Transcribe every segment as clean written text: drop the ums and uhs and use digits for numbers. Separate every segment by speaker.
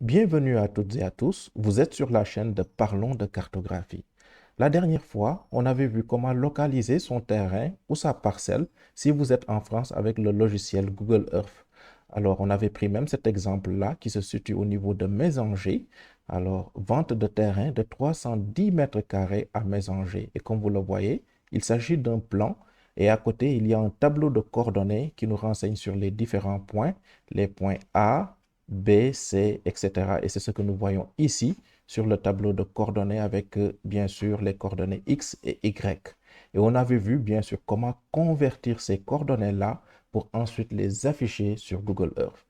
Speaker 1: Bienvenue à toutes et à tous, vous êtes sur la chaîne de Parlons de cartographie. La dernière fois, on avait vu comment localiser son terrain ou sa parcelle si vous êtes en France avec le logiciel Google Earth. Alors, on avait pris même cet exemple-là qui se situe au niveau de Mésanger. Alors, vente de terrain de 310 mètres carrés à Mésanger. Et comme vous le voyez, il s'agit d'un plan et à côté, il y a un tableau de coordonnées qui nous renseigne sur les différents points, les points A, B, C, etc. Et c'est ce que nous voyons ici sur le tableau de coordonnées avec bien sûr les coordonnées X et Y. Et on avait vu bien sûr comment convertir ces coordonnées-là pour ensuite les afficher sur Google Earth.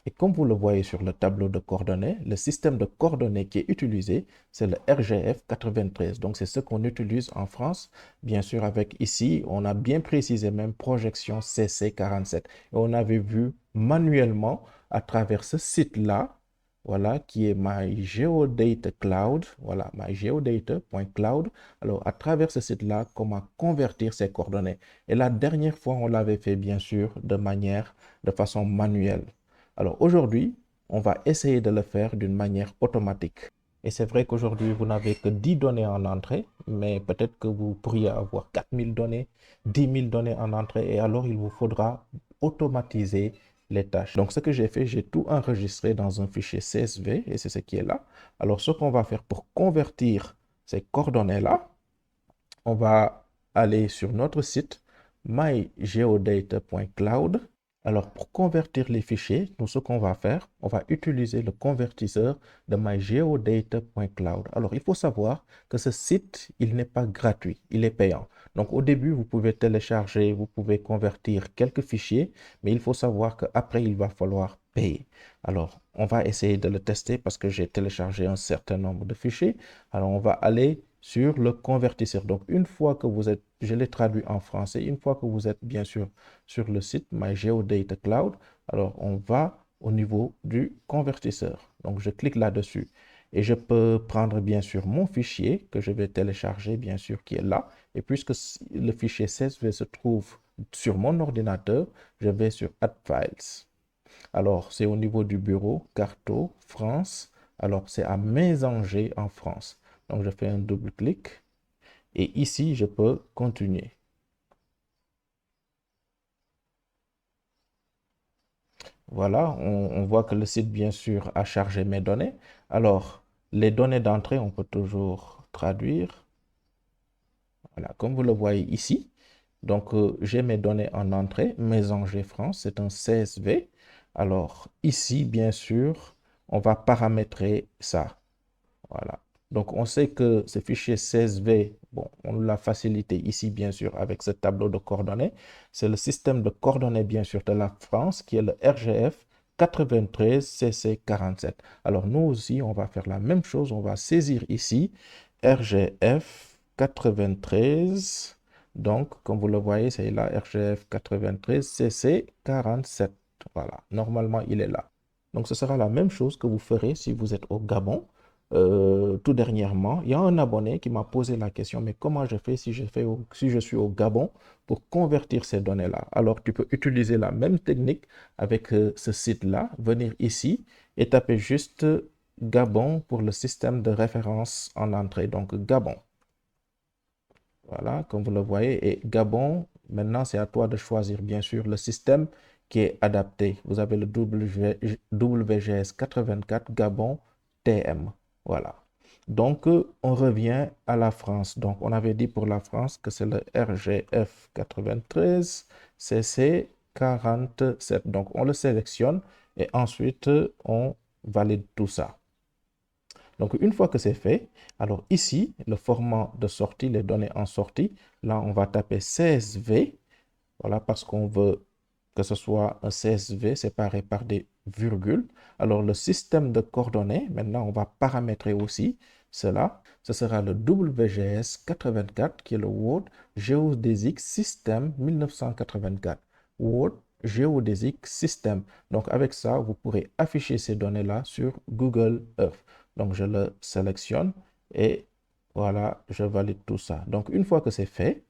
Speaker 1: Et comme vous le voyez sur le tableau de coordonnées, le système de coordonnées qui est utilisé, c'est le RGF 93. Donc, c'est ce qu'on utilise en France. Bien sûr, avec ici, on a bien précisé même projection CC 47. Et on avait vu manuellement à travers ce site-là, voilà, qui est MyGeodata Cloud, voilà, mygeodata.cloud. Alors, à travers ce site-là, comment convertir ces coordonnées. Et la dernière fois, on l'avait fait, bien sûr, de façon manuelle. Alors aujourd'hui, on va essayer de le faire d'une manière automatique. Et c'est vrai qu'aujourd'hui, vous n'avez que 10 données en entrée, mais peut-être que vous pourriez avoir 4000 données, 10 000 données en entrée, et alors il vous faudra automatiser les tâches. Donc ce que j'ai fait, j'ai tout enregistré dans un fichier CSV, et c'est ce qui est là. Alors ce qu'on va faire pour convertir ces coordonnées-là, on va aller sur notre site mygeodata.cloud. Alors, pour convertir les fichiers, nous, ce qu'on va faire, on va utiliser le convertisseur de mygeodata.cloud. Alors, il faut savoir que ce site, il n'est pas gratuit, il est payant. Donc, au début, vous pouvez télécharger, vous pouvez convertir quelques fichiers, mais il faut savoir qu'après, il va falloir payer. Alors, on va essayer de le tester parce que j'ai téléchargé un certain nombre de fichiers. Alors, on va aller sur le convertisseur. Donc, une fois que vous êtes, je l'ai traduit en français, une fois que vous êtes bien sûr sur le site MyGeodata Cloud, alors on va au niveau du convertisseur. Donc, je clique là-dessus et je peux prendre bien sûr mon fichier que je vais télécharger, bien sûr, qui est là. Et puisque le fichier CSV se trouve sur mon ordinateur, je vais sur Add Files. Alors, c'est au niveau du bureau, Carto, France. Alors, c'est à Mésanger en France. Donc, je fais un double clic et ici, je peux continuer. Voilà, on voit que le site, bien sûr, a chargé mes données. Alors, les données d'entrée, on peut toujours traduire. Voilà, comme vous le voyez ici. Donc, j'ai mes données en entrée, Mésanger France, c'est un CSV. Alors, ici, bien sûr, on va paramétrer ça. Voilà. Donc, on sait que ce fichier CSV, bon, on l'a facilité ici, bien sûr, avec ce tableau de coordonnées. C'est le système de coordonnées, bien sûr, de la France, qui est le RGF 93 CC47. Alors, nous aussi, on va faire la même chose. On va saisir ici RGF 93. Donc, comme vous le voyez, c'est là RGF 93 CC47. Voilà. Normalement, il est là. Donc, ce sera la même chose que vous ferez si vous êtes au Gabon. Tout dernièrement, il y a un abonné qui m'a posé la question, mais comment je fais si si je suis au Gabon pour convertir ces données-là? Alors, tu peux utiliser la même technique avec ce site-là, venir ici et taper juste Gabon pour le système de référence en entrée. Donc, Gabon. Voilà, comme vous le voyez. Et Gabon, maintenant, c'est à toi de choisir, bien sûr, le système qui est adapté. Vous avez le WGS 84 Gabon TM. Voilà. Donc, on revient à la France. Donc, on avait dit pour la France que c'est le RGF 93 CC 47. Donc, on le sélectionne et ensuite, on valide tout ça. Donc, une fois que c'est fait, alors ici, le format de sortie, les données en sortie, là, on va taper CSV, voilà, parce qu'on veut que ce soit un CSV séparé par des virgules. Alors, le système de coordonnées, maintenant, on va paramétrer aussi cela. Ce sera le WGS 84, qui est le World Geodesic System 1984. World Geodesic System. Donc, avec ça, vous pourrez afficher ces données-là sur Google Earth. Donc, je le sélectionne et voilà, je valide tout ça. Donc, une fois que c'est fait,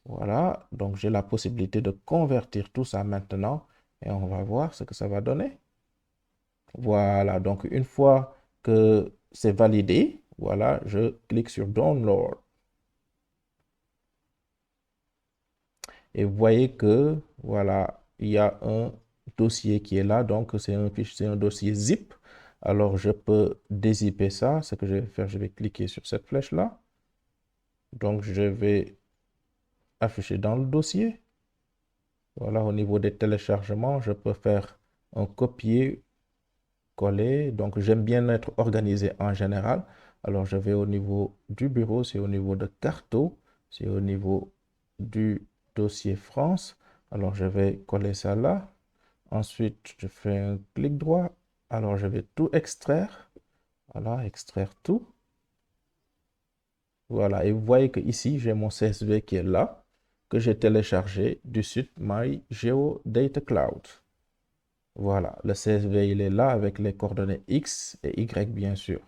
Speaker 1: voilà, donc j'ai la possibilité de convertir tout ça maintenant et on va voir ce que ça va donner. Voilà, donc une fois que c'est validé, voilà, je clique sur Download. Et vous voyez que, voilà, il y a un dossier qui est là, donc c'est un dossier zip. Alors, je peux dézipper ça. Ce que je vais faire, je vais cliquer sur cette flèche-là. Donc, je vais afficher dans le dossier. Voilà, au niveau des téléchargements, je peux faire un copier-coller. Donc, j'aime bien être organisé en général. Alors, je vais au niveau du bureau, c'est au niveau de Carto, c'est au niveau du dossier France. Alors, je vais coller ça là. Ensuite, je fais un clic droit. Alors, je vais tout extraire. Voilà, extraire tout. Voilà, et vous voyez que ici, j'ai mon CSV qui est là, que j'ai téléchargé du site MyGeoDataCloud. Voilà, le CSV, il est là avec les coordonnées X et Y, bien sûr.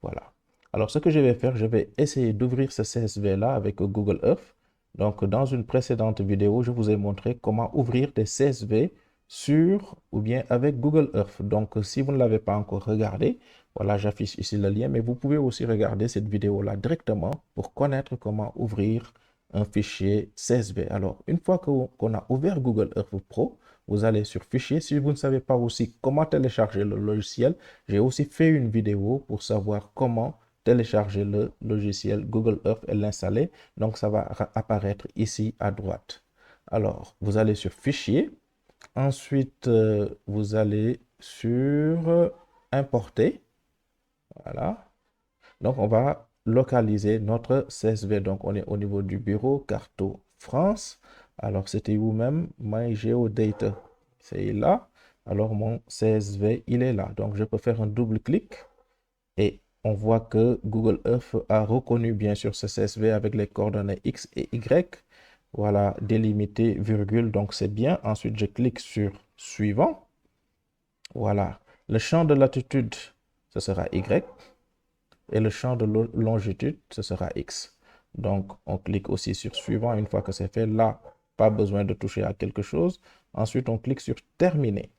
Speaker 1: Voilà. Alors, ce que je vais faire, je vais essayer d'ouvrir ce CSV-là avec Google Earth. Donc, dans une précédente vidéo, je vous ai montré comment ouvrir des CSV sur ou bien avec Google Earth. Donc, si vous ne l'avez pas encore regardé, voilà, j'affiche ici le lien, mais vous pouvez aussi regarder cette vidéo-là directement pour connaître comment ouvrir un fichier CSV. Alors, une fois qu'on a ouvert Google Earth Pro, vous allez sur Fichier. Si vous ne savez pas aussi comment télécharger le logiciel, j'ai aussi fait une vidéo pour savoir comment télécharger le logiciel Google Earth et l'installer. Donc, ça va apparaître ici à droite. Alors, vous allez sur Fichier. Ensuite, vous allez sur Importer. Voilà. Donc, on va localiser notre CSV. Donc, on est au niveau du bureau Carto France. Alors, c'était où même? MyGeoData. C'est là. Alors, mon CSV, il est là. Donc, je peux faire un double clic et on voit que Google Earth a reconnu bien sûr ce CSV avec les coordonnées X et Y. Voilà, délimité, virgule, donc c'est bien. Ensuite, je clique sur Suivant. Voilà. Le champ de latitude, ce sera Y. Et le champ de longitude, ce sera X. Donc, on clique aussi sur Suivant. Une fois que c'est fait, là, pas besoin de toucher à quelque chose. Ensuite, on clique sur Terminer.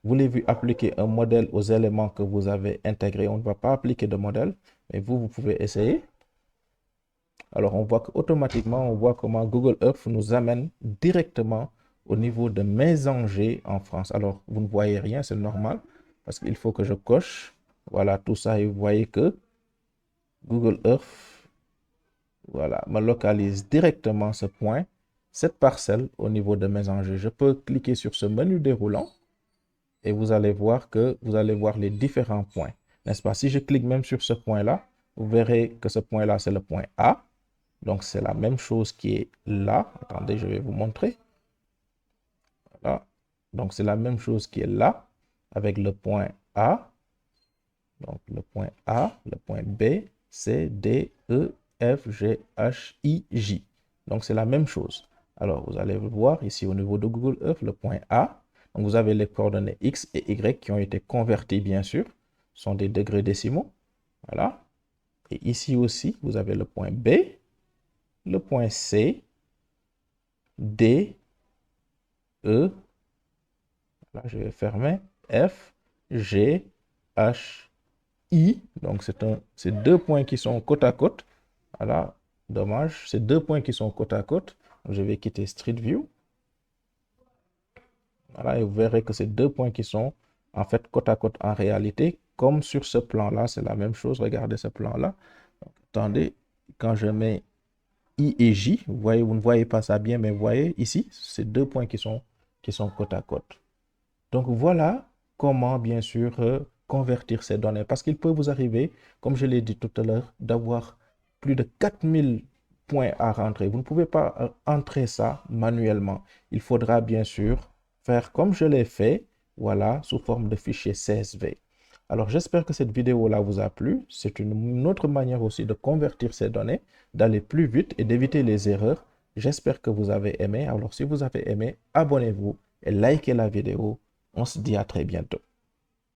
Speaker 1: Voulez-vous appliquer un modèle aux éléments que vous avez intégrés? On ne va pas appliquer de modèle, mais vous pouvez essayer. Alors, on voit qu'automatiquement, on voit comment Google Earth nous amène directement au niveau de Mésanger en France. Alors, vous ne voyez rien, c'est normal, parce qu'il faut que je coche. Voilà, tout ça, et vous voyez que Google Earth, voilà, me localise directement ce point, cette parcelle au niveau de Mésanger. Je peux cliquer sur ce menu déroulant et vous allez voir que vous allez voir les différents points, n'est-ce pas? Si je clique même sur ce point-là, vous verrez que ce point-là, c'est le point A. Donc, c'est la même chose qui est là. Attendez, je vais vous montrer. Voilà. Donc, c'est la même chose qui est là avec le point A. Donc, le point A, le point B, C, D, E, F, G, H, I, J. Donc, c'est la même chose. Alors, vous allez voir ici au niveau de Google Earth, le point A. Donc, vous avez les coordonnées X et Y qui ont été converties, bien sûr. Ce sont des degrés décimaux. Voilà. Et ici aussi, vous avez le point B, le point C, D, E. Là, je vais fermer. F, G, H, I. Donc, c'est deux points qui sont côte à côte. Voilà, dommage. C'est deux points qui sont côte à côte. Je vais quitter Street View. Voilà, et vous verrez que c'est deux points qui sont en fait côte à côte en réalité. Comme sur ce plan-là, c'est la même chose. Regardez ce plan-là. Attendez, quand je mets I et J, vous voyez, vous ne voyez pas ça bien, mais vous voyez ici, c'est deux points qui sont côte à côte. Donc voilà comment bien sûr convertir ces données. Parce qu'il peut vous arriver, comme je l'ai dit tout à l'heure, d'avoir plus de 4000 points à rentrer. Vous ne pouvez pas entrer ça manuellement. Il faudra bien sûr faire comme je l'ai fait, voilà, sous forme de fichier CSV. Alors j'espère que cette vidéo-là vous a plu. C'est une autre manière aussi de convertir ces données, d'aller plus vite et d'éviter les erreurs. J'espère que vous avez aimé. Alors si vous avez aimé, abonnez-vous et likez la vidéo. On se dit à très bientôt.